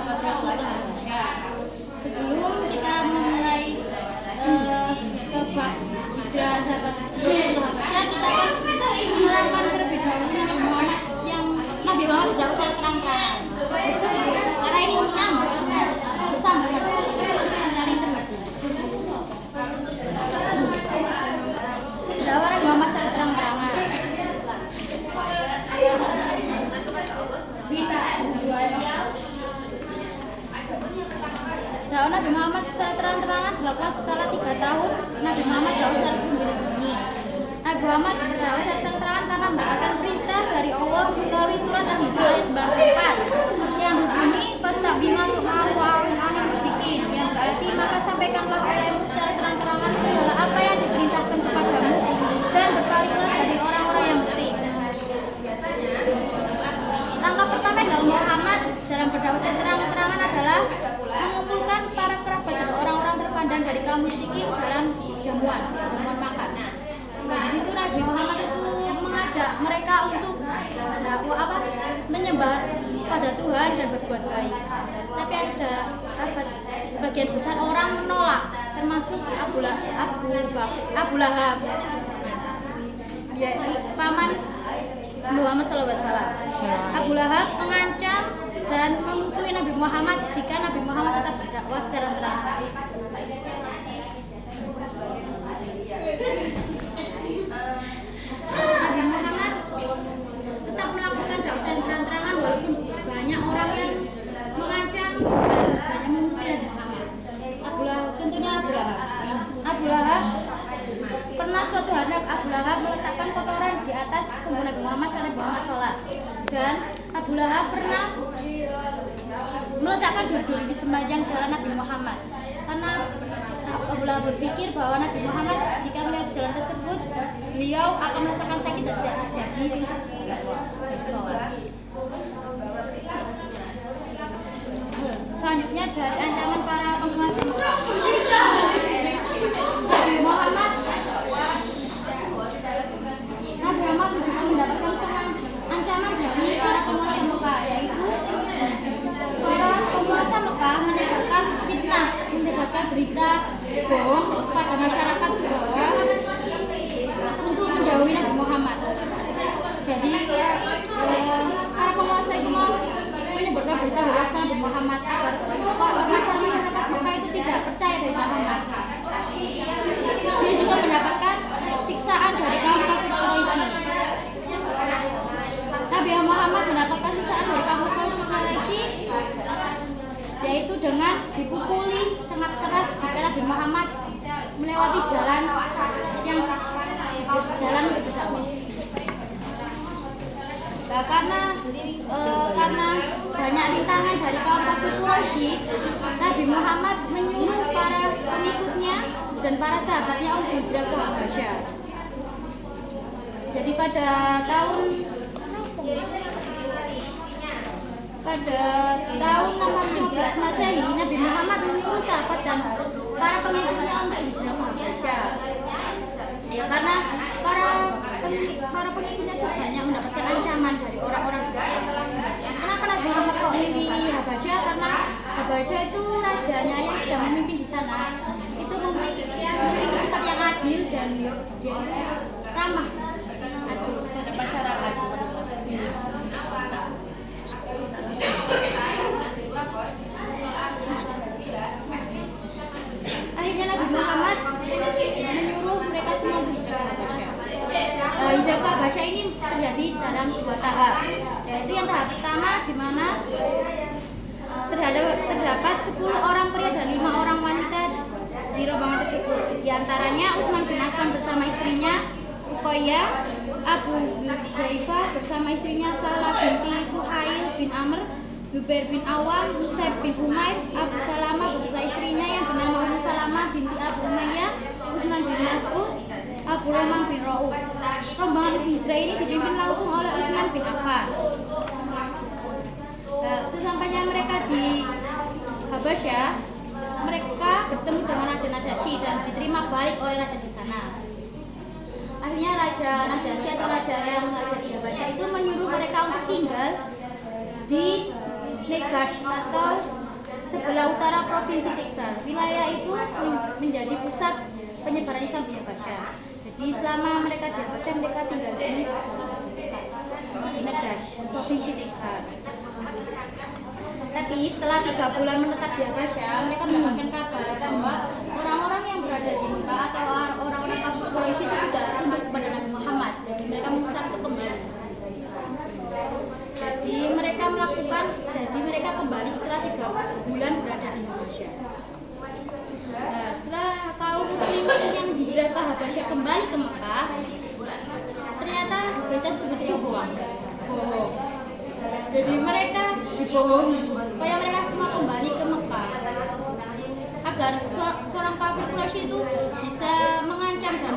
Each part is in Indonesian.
sahabat Rasul ke Habasyah. Sebelum kita memulai ke bab hijrah sahabat Rasul ke Habasyah, kita akan menerangkan terlebih dahulu Nabi Muhammad yang Nabi Muhammad tidak usah terang-terangan. Karena ini sambungan saling terbagi. Dakwah Nabi Muhammad secara terang-terangan. Dakwah Nabi Muhammad secara terang-terangan dilakukan setelah 3 tahun Nabi Muhammad dakwah secara sembunyi-sembunyi. Nabi Muhammad berdakwah secara terang-terangan karena mendapatkan perintah dari Allah melalui surat Al-Hijr ayat 94 yang berbunyi fastabima ma'awin anil musyrikin, yang berarti maka sampaikanlah olehmu secara terang-terangan segala apa yang diperintahkan kepadamu dan berpalinglah dari orang-orang yang musyrik. Langkah pertama Nabi Muhammad dalam berdakwah secara terang-terangan adalah mengumpulkan para kerabat dan orang-orang terpandang dari kaum musyrikin dalam jamuan makan. Di situ Nabi Muhammad itu mengajak mereka untuk menyebar pada Tuhan dan berbuat baik. Tapi ada bagian besar orang menolak, termasuk Abu Lahab, dia paman Muhammad SAW. Abu Lahab mengancam dan memusuhi Nabi Muhammad jika Nabi Muhammad tetap berdakwah secara terang. Nabi Muhammad tetap melakukan dakwah secara terang-terangan walaupun banyak orang yang mengancam dan hanya memusuhi Nabi Muhammad. Contohnya Abu Lahab pernah suatu hari Abu Lahab meletakkan kotoran di atas punggung Nabi Muhammad karena Nabi Muhammad sholat, dan Abu Lahab pernah meletakkan duri di sepanjang jalan Nabi Muhammad karena Abu Lahab berpikir bahwa Nabi Muhammad jika melihat jalan tersebut beliau akan merasakan sakit dan tidak jadi untuk sholat. Selanjutnya dari ancaman para penguasa Mekah. Nabi Muhammad juga mendapatkan ancaman dari para penguasa Mekah, yaitu para penguasa Mekah menyebarkan fitnah, menyebarkan berita bohong kepada masyarakat bahwa untuk menjauhi Nabi Muhammad. Jadi para penguasa itu mau menyebarkan berita hoax Nabi Muhammad agar masyarakat Mekah itu tidak percaya dari Muhammad. Dia juga mendapatkan siksaan dari kaum kafir Quraisy. Nabi Muhammad mendapatkan siksaan dari kaum kafir Quraisy, yaitu dengan dipukuli sangat keras jika Nabi Muhammad melewati jalan yang berdakwah. Nah, karena banyak rintangan dari kaum kafir Quraisy, Nabi Muhammad menyuruh para pengikutnya dan para sahabatnya untuk hijrah ke Habasyah. Jadi pada tahun 615 Masehi, Nabi Muhammad menyuruh sahabat dan para pengikutnya untuk hijrah ke Habasyah. Ya, karena para pengikutnya itu banyak mendapatkan ancaman dari orang-orang kafir. Kenapa Nabi Muhammad kok milih Habasyah? Karena Habasyah itu rajanya yang sedang memimpin di sana itu memiliki sifat yang adil dan dia ramah adil terhadap masyarakat. Akhirnya Nabi Muhammad menyuruh mereka semua untuk hijrah ke Habasyah. Hijrah ke Habasyah ini terjadi dalam 2 tahap, yaitu yang tahap pertama di mana terdapat 10 orang pria dan 5 orang wanita di rombongan tersebut. Di antaranya Utsman bin Affan bersama istrinya Ruqayyah, Abu Hudzaifah bersama istrinya Sahlah binti Suhail bin Amr, Zubair bin Awam, Mus'ab bin Umair, Abu Salamah beserta istrinya yang bernama Ummu Salamah binti Abu Umayyah, Utsman bin Mas'ud, Abu Rahman bin Rauf. Rombongan hijrah ini dipimpin langsung oleh Utsman bin Affan. Sesampainya mereka di Habasyah, mereka bertemu dengan Raja Najasyi dan diterima baik oleh raja di sana. Akhirnya Raja Najasyi atau raja yang ada di Habasyah itu menyuruh mereka untuk tinggal di Negash atau sebelah utara provinsi Tigray. Wilayah itu menjadi pusat penyebaran Islam di Habasya. Jadi selama mereka di Habasya, mereka tinggal di Negash, provinsi Tigray. Tapi setelah 3 bulan menetap di Habasya, mereka mendapatkan kabar bahwa orang-orang yang berada di Mekah atau orang-orang kafir Quraisy itu sudah tunduk kepada Nabi Muhammad. Jadi mereka memutuskan untuk kembali. Jadi mereka kembali setelah 3 bulan berada di Habasya. Nah, setelah kaum muslimin yang hijrah ke Habasya kembali ke Mekah, ternyata berita itu bohong. Jadi mereka dibohongi supaya mereka semua kembali ke Mekah agar seorang kafir Quraisy itu bisa mengancam dan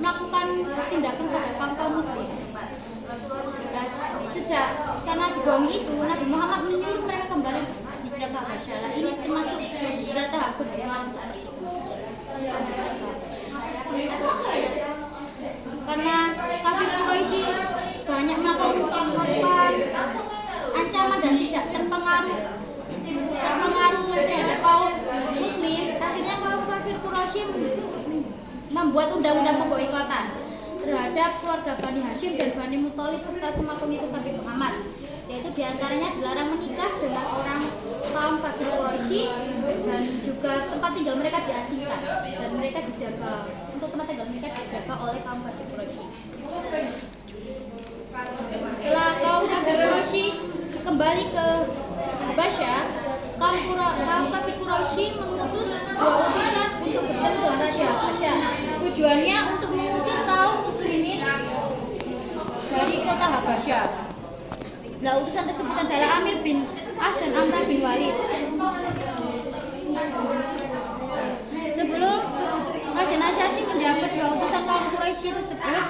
melakukan tindakan terhadap kaum muslim. Karena dibohongi itu, Nabi Muhammad menyuruh mereka kembali hijrah ke Habasya. Ini termasuk hijrah tahap kedua. Karena kafir Quraisy banyak melakukan ancaman dan tidak terpengaruh terhadap kaum muslim. Akhirnya kaum kafir Quraisy membuat undang-undang pemboikotan terhadap keluarga Bani Hashim dan Bani Muthalib serta semua pengikut Nabi Muhammad, yaitu diantaranya dilarang menikah dengan orang kaum kafir Quraisy dan juga tempat tinggal mereka diasingkan dan mereka dijaga oleh kaum kafir Quraisy. Setelah kaum kafir Quraisy kembali ke Habasya, kaum kafir Quraisy mengutus 2 utusan untuk bertemu dengan Raja Habasya. Tujuannya untuk mengusir kaum muslimin dari kota Habasya. Nah, utusan tersebut adalah Amir bin As dan Amr bin Walid. Sebelum Raja Najasyi menjawab kedua utusan kaum Quraisy tersebut,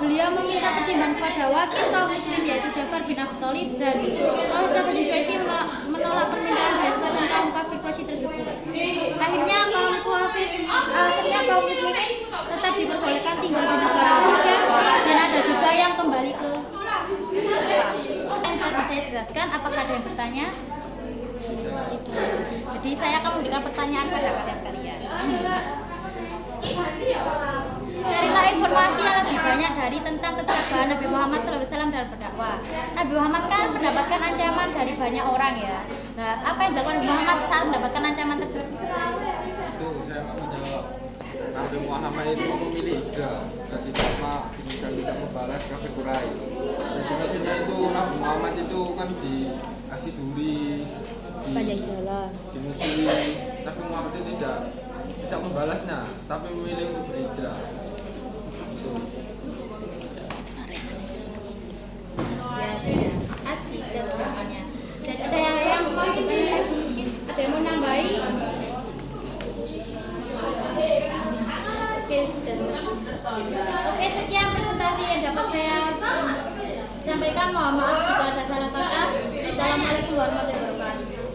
beliau meminta pertimbangan kepada wakil kaum muslim yaitu Ja'far bin Abi Thalib, dan kaum Bani Quraisy menolak permintaan dari kaum kafir Quraisy tersebut. Akhirnya kaum muslim tetap diperbolehkan tinggal di negara Habasya dan ada juga yang kembali ke saya jelaskan. Apakah ada yang bertanya? Jadi saya akan memberikan pertanyaan pada kalian. Carilah informasi yang lebih banyak tentang kegagalan Nabi Muhammad SAW dalam berdakwah. Nabi Muhammad kan mendapatkan ancaman dari banyak orang ya. Nah, apa yang dilakukan Nabi Muhammad saat mendapatkan ancaman tersebut? Itu saya mau menjawab. Nabi Muhammad itu memilih hijrah dan tidak membalas kafir Quraisy. Dan jelasnya itu Nabi Muhammad itu kan dikasih duri, Sepanjang jalan dimusuhi. Nabi Muhammad itu tidak membalasnya, tapi memilih untuk berhijrah. Ya sudah, asik dan jawabannya. Dan ada yang mau bertanya lagi mungkin? Ada yang mau nambahi? Oke, sudah. Oke, sekian presentasi yang dapat saya sampaikan. Mohon maaf jika ada salah kata. Assalamualaikum warahmatullahi wabarakatuh.